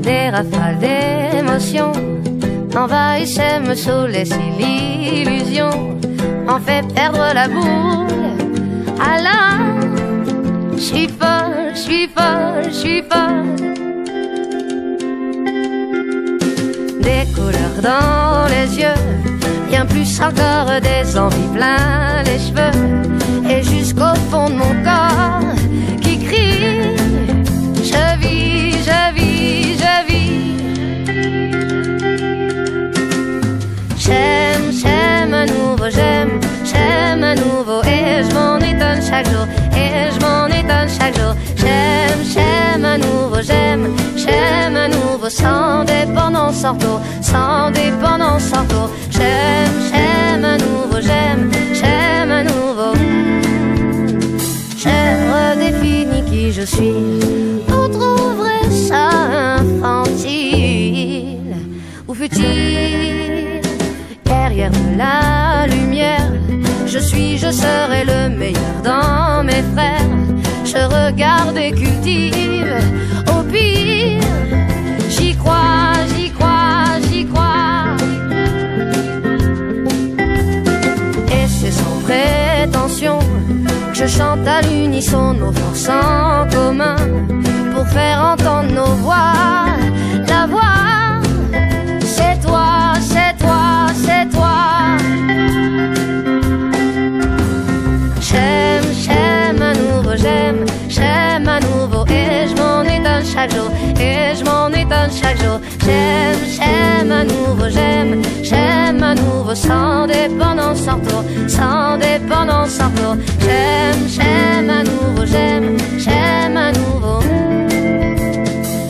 Des rafales d'émotions envahissaient, me saoulaient si l'illusion m'en fait perdre la boule. Alors, j'suis folle, j'suis folle, j'suis folle. Des couleurs dans les yeux, bien plus encore des envies plein les cheveux, et jusqu'au fond de mon corps qui crie: je vis, je vis, je vis. J'aime, j'aime à nouveau, j'aime à nouveau, et je m'en étonne chaque jour, et je m'en étonne chaque jour. J'aime, j'aime à nouveau, j'aime à nouveau, sans dépendance ortho, sans dépendance ortho. J'aime, j'aime à nouveau, j'aime à nouveau. J'ai redéfini qui je suis, vous trouverez ça infantile ou futile. Derrière de la lumière, je suis, je serai le meilleur dans mes frères. Je regarde et cultive, au pire, j'y crois, j'y crois, j'y crois. Et c'est sans prétention que je chante à l'unisson nos forces en commun, pour faire entendre nos voix. La voix, c'est toi, c'est toi, c'est toi. J'aime, j'aime à nouveau, j'aime à nouveau, et je m'en étonne chaque jour, et je m'en étonne chaque jour. J'aime, j'aime à nouveau, j'aime à nouveau, sans dépendance ortho, sans dépendance ortho. J'aime, j'aime à nouveau, j'aime à nouveau.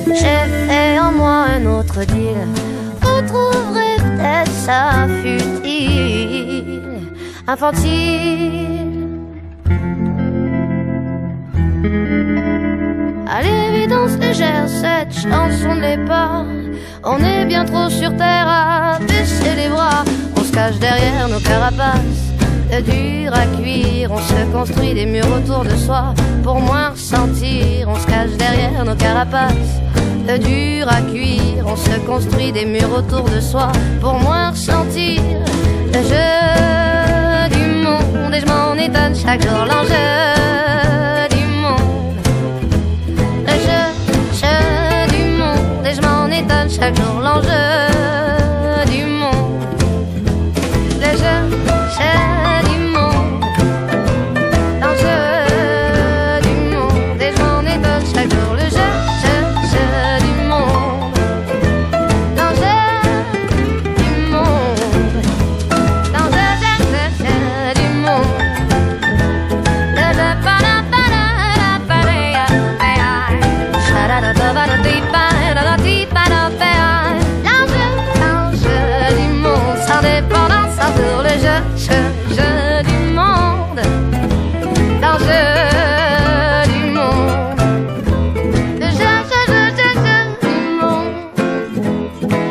J'ai fait en moi un autre deal, vous trouverez peut-être ça futile, infantile. À l'évidence légère, cette chanson ne l'est pas. On est bien trop sur terre à baisser les bras. On se cache derrière nos carapaces, dur à cuire. On se construit des murs autour de soi pour moins ressentir. On se cache derrière nos carapaces, dur à cuire. On se construit des murs autour de soi pour moins ressentir. Le jeu du monde, et je m'en étonne chaque jour. L'enjeu du monde, le jeu du monde, et je m'en étonne chaque jour. L'enjeu du monde, le jeu du monde, l'enjeu du monde, et je m'en étonne chaque jour. Le jeu du monde, l'enjeu du monde, l'enjeu du monde.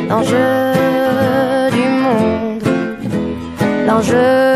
L'enjeu du monde, l'enjeu